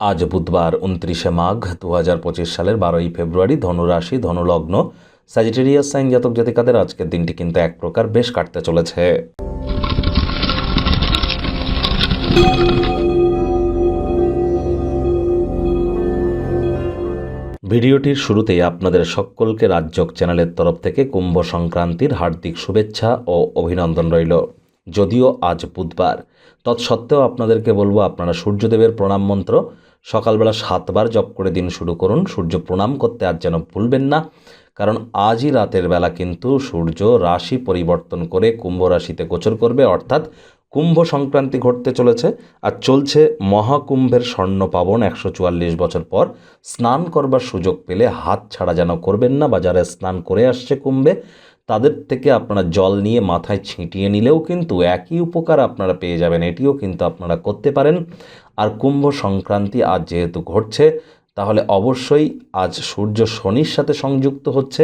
আজ বুধবার 29শে মাঘ 2025 সালের 12ই ফেব্রুয়ারি। ধনুরাশি, ধনুলগ্ন, স্যাজিটেরিয়াস সাইন জাতক জাতিকাদের আজকের দিনটি কিন্তু এক প্রকার বেশ কাটতে চলেছে। ভিডিওটির শুরুতেই আপনাদের সকলকে রাজযোগ চ্যানেলের তরফ থেকে কুম্ভ সংক্রান্তির হার্দিক শুভেচ্ছা ও অভিনন্দন রইল। যদিও আজ বুধবার, তৎসত্ত্বেও আপনাদেরকে বলবো আপনারা সূর্যদেবের প্রণাম মন্ত্র সকালবেলা 7 বার জপ করে দিন শুরু করুন। সূর্য প্রণাম করতে আজ যেন ভুলবেন না, কারণ আজই রাতের বেলা কিন্তু সূর্য রাশি পরিবর্তন করে কুম্ভ রাশিতে গোচর করবে, অর্থাৎ কুম্ভ সংক্রান্তি ঘটতে চলেছে। আর চলছে মহাকুম্ভের স্বর্ণ পাবন। 144 বছর পর স্নান করবার সুযোগ পেলে হাত ছাড়া যেন করবেন না। বা যারা স্নান করে আসছে কুম্ভে, তাদের থেকে আপনারা জল নিয়ে মাথায় ছিটিয়ে নিলেও কিন্তু একই উপকার আপনারা পেয়ে যাবেন। এটিও কিন্তু আপনারা করতে পারেন। আর কুম্ভ সংক্রান্তি আজ যেহেতু ঘটছে, তাহলে অবশ্যই আজ সূর্য শনির সাথে সংযুক্ত হচ্ছে।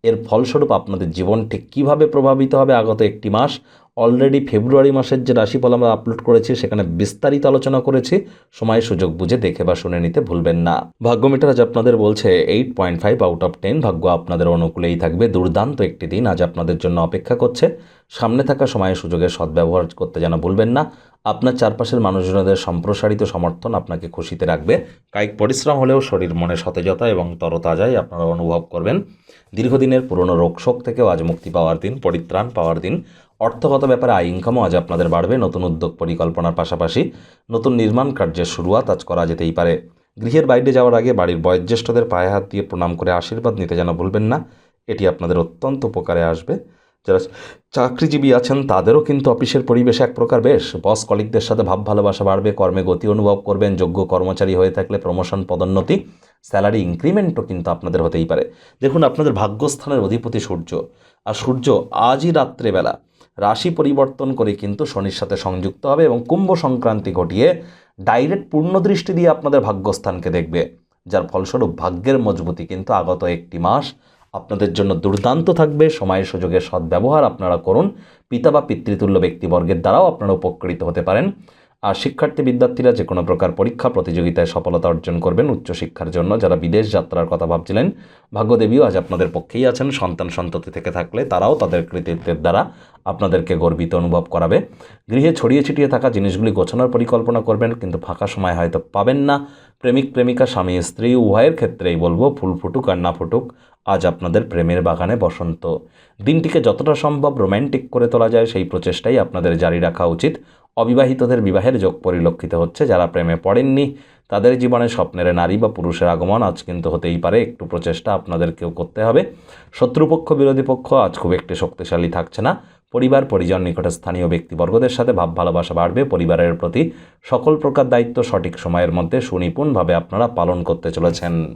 এর ফলস্বরূপ আপনাদের জীবন ঠিক কীভাবে প্রভাবিত হবে আগত একটি মাস, অলরেডি ফেব্রুয়ারি মাসের যে রাশিফল আমরা আপলোড করেছি সেখানে বিস্তারিত আলোচনা করেছি। সময় সুযোগ বুঝে দেখে বা শুনে নিতে ভুলবেন না। ভাগ্য মিটার আজ আপনাদের বলছে 8.5 আউট অফ 10। ভাগ্য আপনাদের অনুকূলেই থাকবে। দুর্দান্ত একটি দিন আজ আপনাদের জন্য অপেক্ষা করছে। সামনে থাকা সময়ে সুযোগের সদ্ব্যবহার করতে যেন ভুলবেন না। আপনার চারপাশের মানুষজনদের সম্প্রসারিত সমর্থন আপনাকে খুশিতে রাখবে। কায়িক পরিশ্রম হলেও শরীর মনে সতেজতা এবং তরতাজাই আপনারা অনুভব করবেন। দীর্ঘদিনের পুরনো রোগশোক থেকেও আজ মুক্তি পাওয়ার দিন, পরিত্রাণ পাওয়ার দিন। অর্থগত ব্যাপারে আয় ইনকামও আজ আপনাদের বাড়বে। নতুন উদ্যোগ পরিকল্পনার পাশাপাশি নতুন নির্মাণ কার্যের শুরুয়াত আজ করা যেতেই পারে। গৃহের বাইরে যাওয়ার আগে বাড়ির বয়োজ্যেষ্ঠদের পায়ে হাত দিয়ে প্রণাম করে আশীর্বাদ নিতে যেন ভুলবেন না। এটি আপনাদের অত্যন্ত উপকারে আসবে। যারা চাকরিজীবী আছেন তাদেরও কিন্তু অফিসের পরিবেশ এক প্রকার বেশ। বস কলিগদের সাথে ভাব ভালোবাসা বাড়বে। কর্মে গতি অনুভব করবেন। যোগ্য কর্মচারী হয়ে থাকলে প্রমোশন, পদোন্নতি, স্যালারি ইনক্রিমেন্টও কিন্তু আপনাদের হতেই পারে। দেখুন, আপনাদের ভাগ্যস্থানের অধিপতি সূর্য, আর সূর্য আজই রাত্রেবেলা রাশি পরিবর্তন করে কিন্তু শনির সাথে সংযুক্ত হবে এবং কুম্ভ সংক্রান্তি ঘটিয়ে ডাইরেক্ট পূর্ণ দৃষ্টি দিয়ে আপনাদের ভাগ্যস্থানকে দেখবে, যার ফলস্বরূপ ভাগ্যের মজবুতি কিন্তু আগত একটি মাস আপনাদের জন্য দুর্দান্ত থাকবে। সময় সুযোগের সদ্ব্যবহার আপনারা করুন। পিতা বা পিতৃতুল্য ব্যক্তিবর্গের দ্বারাও আপনারা উপকৃত হতে পারেন। আর শিক্ষার্থী বিদ্যার্থীরা যে কোনো প্রকার পরীক্ষা প্রতিযোগিতায় সফলতা অর্জন করবেন। উচ্চশিক্ষার জন্য যারা বিদেশ যাত্রার কথা ভাবছিলেন, ভাগ্যদেবীও আজ আপনাদের পক্ষেই আছেন। সন্তান সন্ততি থেকে থাকলে তারাও তাদের কৃতিত্বের দ্বারা আপনাদেরকে গর্বিত অনুভব করাবে। গৃহে ছড়িয়ে ছিটিয়ে থাকা জিনিসগুলি গোছানোর পরিকল্পনা করবেন, কিন্তু ফাঁকা সময় হয়তো পাবেন না। প্রেমিক প্রেমিকা, স্বামী স্ত্রী উভয়ের ক্ষেত্রেই বলবো, ফুল ফুটুক আর না ফুটুক, আজ আপনাদের প্রেমের বাগানে বসন্ত। দিনটিকে যতটা সম্ভব রোম্যান্টিক করে তোলা যায় সেই প্রচেষ্টাই আপনাদের জারি রাখা উচিত। অবিবাহিতদের বিবাহের যোগ পরিলক্ষিত হচ্ছে। যারা প্রেমে পড়েননি তাদের জীবনে স্বপ্নের নারী বা পুরুষের আগমন আজ কিন্তু হতেই পারে। একটু প্রচেষ্টা আপনাদেরকেও করতে হবে। শত্রুপক্ষ, বিরোধী পক্ষ আজ খুব একটি শক্তিশালী থাকছে না। পরিবার, পরিজন, নিকটে স্থানীয় ব্যক্তিবর্গদের সাথে ভাব ভালোবাসা বাড়বে। পরিবারের প্রতি সকল প্রকার দায়িত্ব সঠিক সময়ের মধ্যে সুনিপুণভাবে আপনারা পালন করতে চলেছেন।